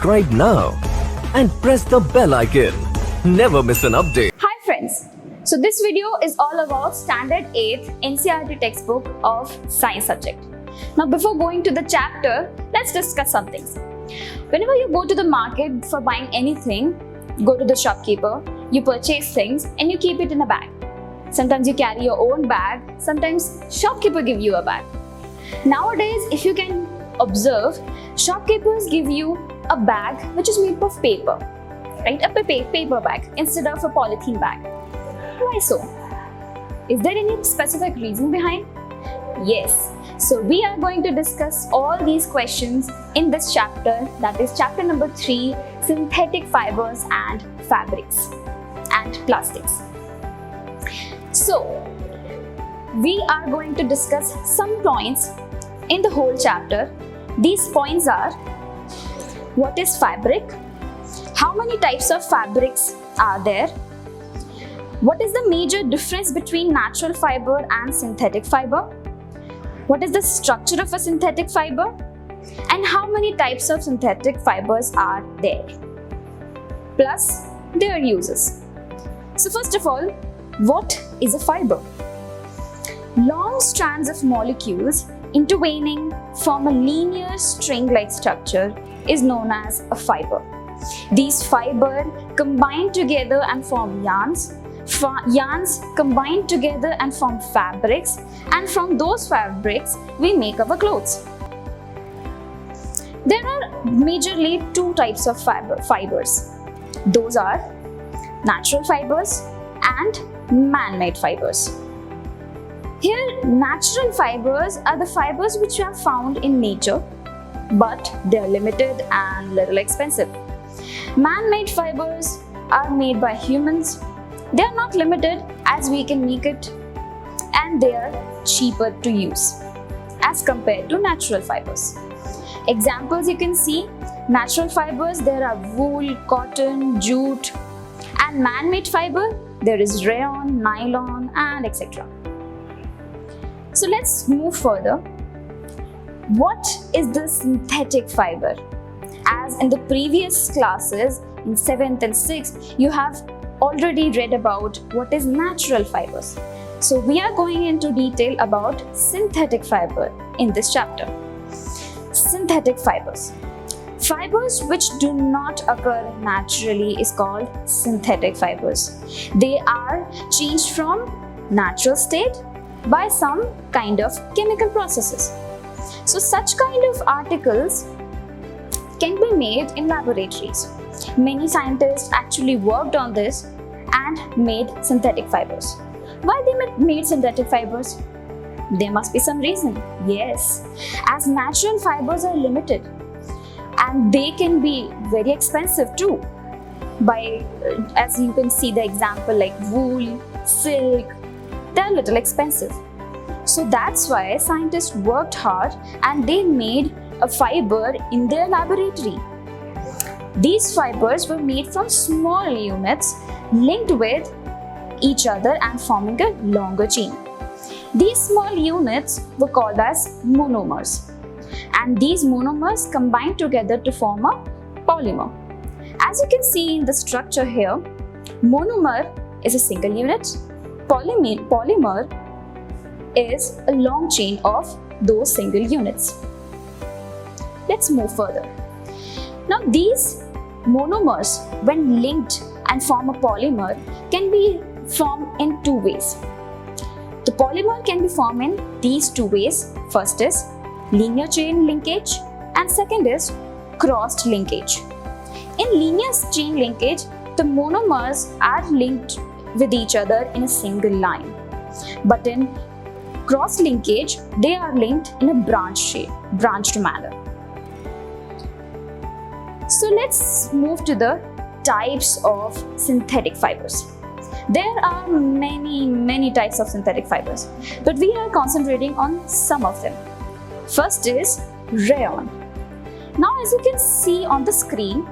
subscribe now and press the bell icon. Never miss an update. Hi friends. So this video is all about Standard 8th NCERT textbook of science subject. Now before going to the chapter, let's discuss some things. Whenever you go to the market for buying anything, go to the shopkeeper, you purchase things and you keep it in a bag. Sometimes you carry your own bag, sometimes shopkeeper give you a bag. Nowadays, if you can observe, shopkeepers give you a bag which is made of paper, right? A paper bag instead of a polythene bag. Why so? Is there any specific reason behind? Yes. So we are going to discuss all these questions in this chapter, that is chapter number 3, synthetic fibers and fabrics and plastics. So we are going to discuss some points in the whole chapter. These points are: what is fabric? How many types of fabrics are there? What is the major difference between natural fiber and synthetic fiber? What is the structure of a synthetic fiber? And how many types of synthetic fibers are there? Plus, their uses. So first of all, what is a fiber? Long strands of molecules intervening form a linear string-like structure is known as a fiber. These fibers combine together and form yarns. Yarns combine together and form fabrics, and from those fabrics we make our clothes. There are majorly two types of fibers. Those are natural fibers and man-made fibers. Here, natural fibers are the fibers which are found in nature, but they are limited and little expensive. Man-made fibers are made by humans. They are not limited as we can make it, and they are cheaper to use as compared to natural fibers. Examples you can see: natural fibers, there are wool, cotton, jute, and man-made fiber, there is rayon, nylon, and etc. So let's move further. What is the synthetic fiber? As in the previous classes in 7th and 6th, you have already read about what is natural fibers. So we are going into detail about synthetic fiber in this chapter. Synthetic fibers. Fibers which do not occur naturally is called synthetic fibers. They are changed from natural state by some kind of chemical processes. So such kind of articles can be made in laboratories. Many scientists actually worked on this and made synthetic fibers. Why they made synthetic fibers? There must be some reason. Yes, as natural fibers are limited and they can be very expensive too. As you can see the example like wool, silk, they're a little expensive. So that's why scientists worked hard and they made a fiber in their laboratory. These fibers were made from small units linked with each other and forming a longer chain. These small units were called as monomers, and these monomers combine together to form a polymer. As you can see in the structure here, monomer is a single unit, polymer is a long chain of those single units. Let's move further. Now these monomers, when linked and form a polymer, can be formed in two ways. The polymer can be formed in these two ways. First is linear chain linkage and second is crossed linkage. In linear chain linkage, the monomers are linked with each other in a single line. But in cross linkage, they are linked in a branched manner. So let's move to the types of synthetic fibers. There are many types of synthetic fibers, but we are concentrating on some of them. First is rayon. Now as you can see on the screen,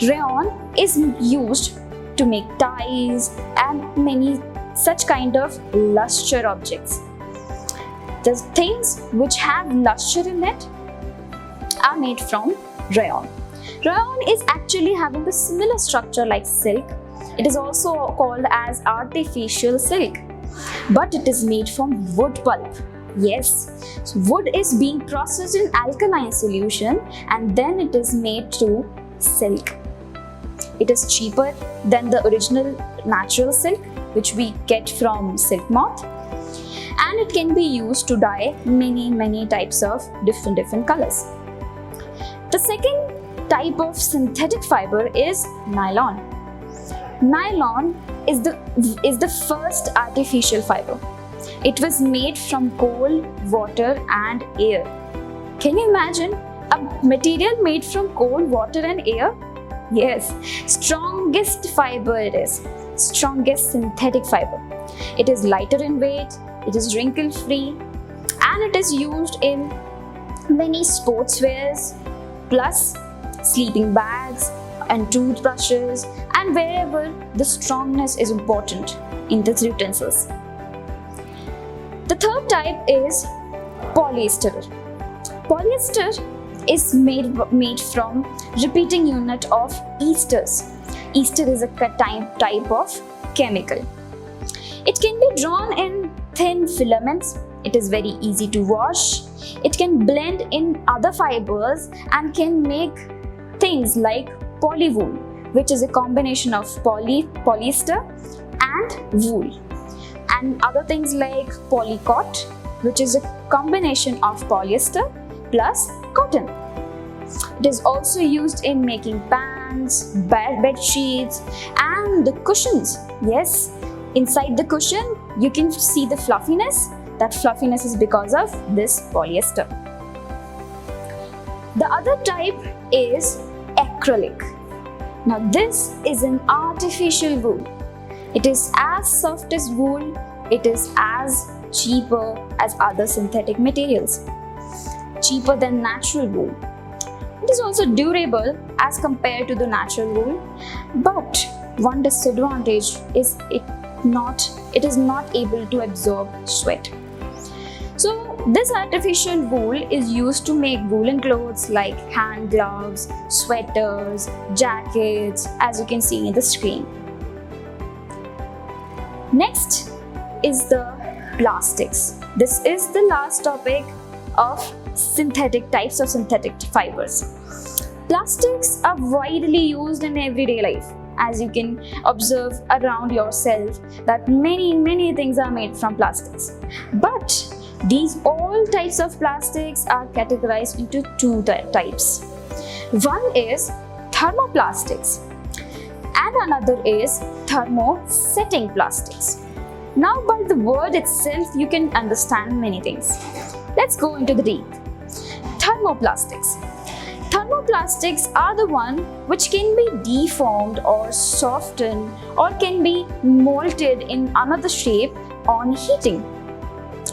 rayon is used to make ties and many such kind of luster objects. The things which have luster in it are made from rayon. Rayon is actually having a similar structure like silk. It is also called as artificial silk, but it is made from wood pulp. Yes, so wood is being processed in alkaline solution and then it is made to silk. It is cheaper than the original natural silk which we get from silk moth, and it can be used to dye many types of different colors. The second type of synthetic fiber is nylon. Nylon is the first artificial fiber. It was made from coal, water and air. Can you imagine a material made from coal, water and air? Yes, strongest fiber it is. Strongest synthetic fiber. It is lighter in weight, it is wrinkle free, and it is used in many sportswears, plus sleeping bags and toothbrushes, and wherever the strongness is important in the utensils. The third type is polyester. Polyester is made from repeating unit of esters. Ester is a type of chemical. It can be drawn in thin filaments. It is very easy to wash. It can blend in other fibers and can make things like polywool, which is a combination of polyester and wool, and other things like polycot, which is a combination of polyester plus cotton. It is also used in making pants, bed sheets and the cushions. Yes, inside the cushion you can see the fluffiness. That fluffiness is because of this polyester. The other type is acrylic. Now this is an artificial wool. It is as soft as wool. It is as cheaper as other synthetic materials. Cheaper than natural wool. It is also durable as compared to the natural wool, but one disadvantage is it is not able to absorb sweat. So this artificial wool is used to make woolen clothes like hand gloves, sweaters, jackets, as you can see in the screen. Next is the plastics. This is the last topic of types of synthetic fibers. Plastics are widely used in everyday life. As you can observe around yourself that many things are made from plastics. But these all types of plastics are categorized into two types. One is thermoplastics and another is thermosetting plastics. Now by the word itself you can understand many things. Let's go into the deep. Thermoplastics. Thermoplastics are the one which can be deformed or softened or can be molded in another shape on heating.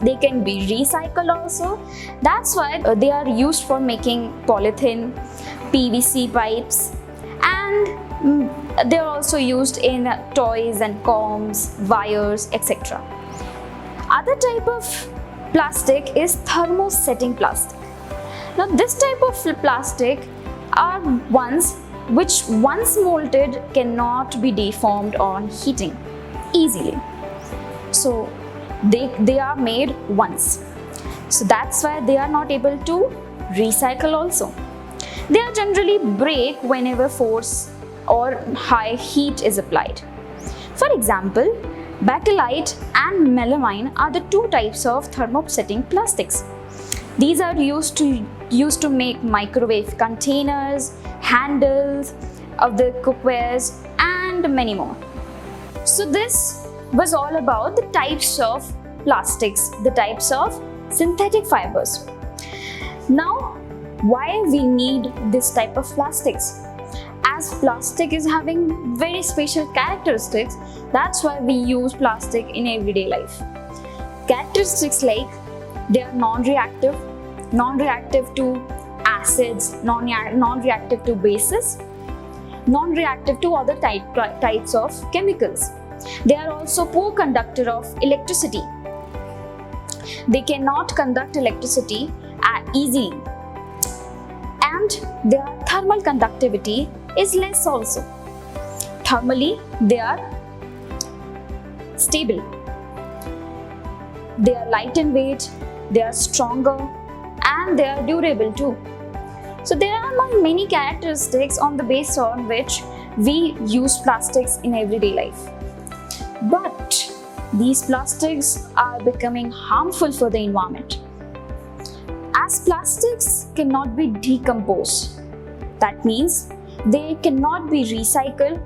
They can be recycled also. That's why they are used for making polythene, PVC pipes, and they are also used in toys and combs, wires, etc. Other type of plastic is thermosetting plastic. Now this type of plastic are ones which once molded cannot be deformed on heating easily. So they are made once. So that's why they are not able to recycle also. They are generally break whenever force or high heat is applied. For example, bakelite and melamine are the two types of thermosetting plastics. These are used to make microwave containers, handles of the cookwares and many more. So this was all about the types of plastics, the types of synthetic fibers. Now, why we need this type of plastics? As plastic is having very special characteristics, that's why we use plastic in everyday life. Characteristics like they are non-reactive to acids, non-reactive to bases, non-reactive to other types of chemicals. They are also poor conductor of electricity. They cannot conduct electricity easily. and their thermal conductivity is less also. Thermally, they are stable. They are light in weight, they are stronger, and they are durable too. So there are among many characteristics on the basis on which we use plastics in everyday life. But these plastics are becoming harmful for the environment. As plastics cannot be decomposed, that means they cannot be recycled,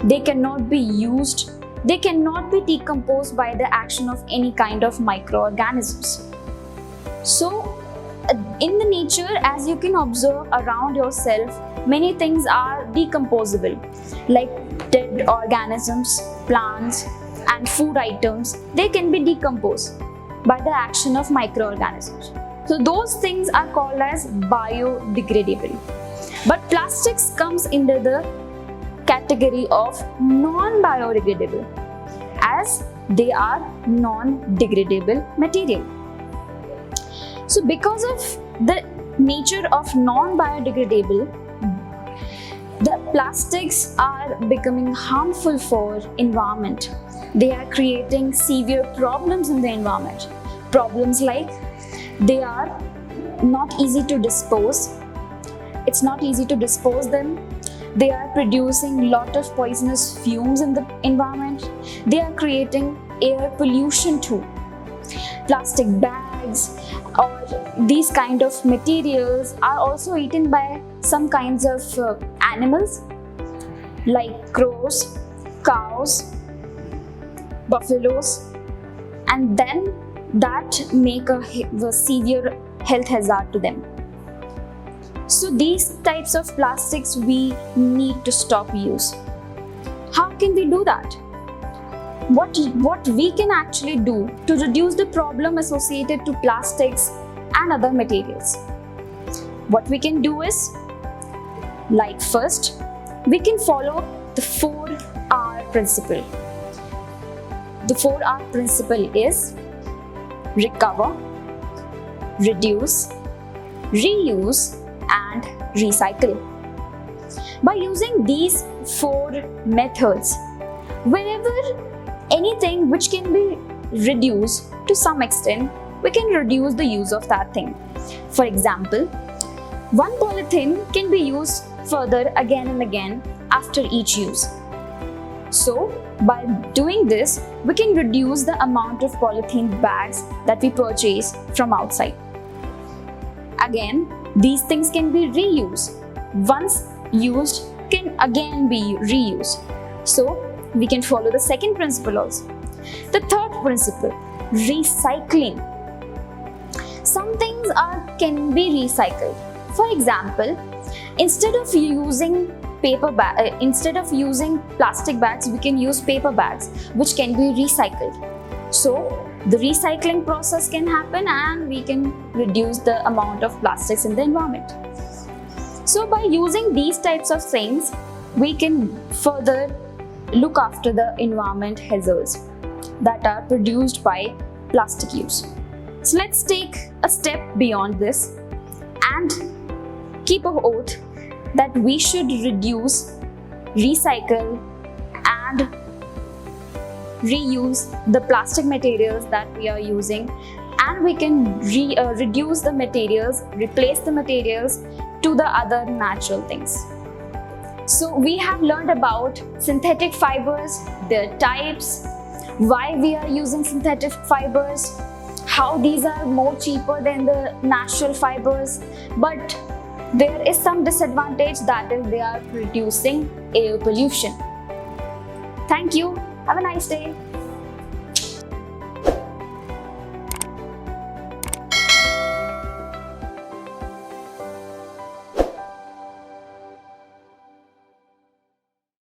they cannot be used, they cannot be decomposed by the action of any kind of microorganisms. So, in the nature, as you can observe around yourself, many things are decomposable, like dead organisms, plants, and food items. They can be decomposed by the action of microorganisms. So those things are called as biodegradable. But plastics comes under the category of non-biodegradable, as they are non-degradable material. So because of the nature of non-biodegradable, the plastics are becoming harmful for environment. They are creating severe problems in the environment. Problems like they are not easy to dispose. It's not easy to dispose them. They are producing lot of poisonous fumes in the environment. They are creating air pollution too. Plastic bags or these kind of materials are also eaten by some kinds of animals like crows, cows, buffaloes, and then that make a severe health hazard to them. So these types of plastics we need to stop use. How can we do that? What we can actually do to reduce the problem associated to plastics and other materials? What we can do is, like first, we can follow the 4R principle. The 4R principle is recover, reduce, reuse, and recycle. By using these 4 methods, wherever anything which can be reduced to some extent, we can reduce the use of that thing. For example, one polythene can be used further again and again after each use. So, by doing this, we can reduce the amount of polythene bags that we purchase from outside. Again, these things can be reused. Once used, can again be reused. So, we can follow the second principle also. The third principle, recycling. Some things can be recycled. For example, instead of using plastic bags, we can use paper bags, which can be recycled. So the recycling process can happen and we can reduce the amount of plastics in the environment. So by using these types of things, we can further look after the environment hazards that are produced by plastic use. So let's take a step beyond this and keep an oath that we should reduce, recycle, and reuse the plastic materials that we are using, and we can reduce the materials, replace the materials to the other natural things. So we have learned about synthetic fibers, their types, why we are using synthetic fibers, how these are more cheaper than the natural fibers, but there is some disadvantage, that is they are producing air pollution. Thank you. Have a nice day.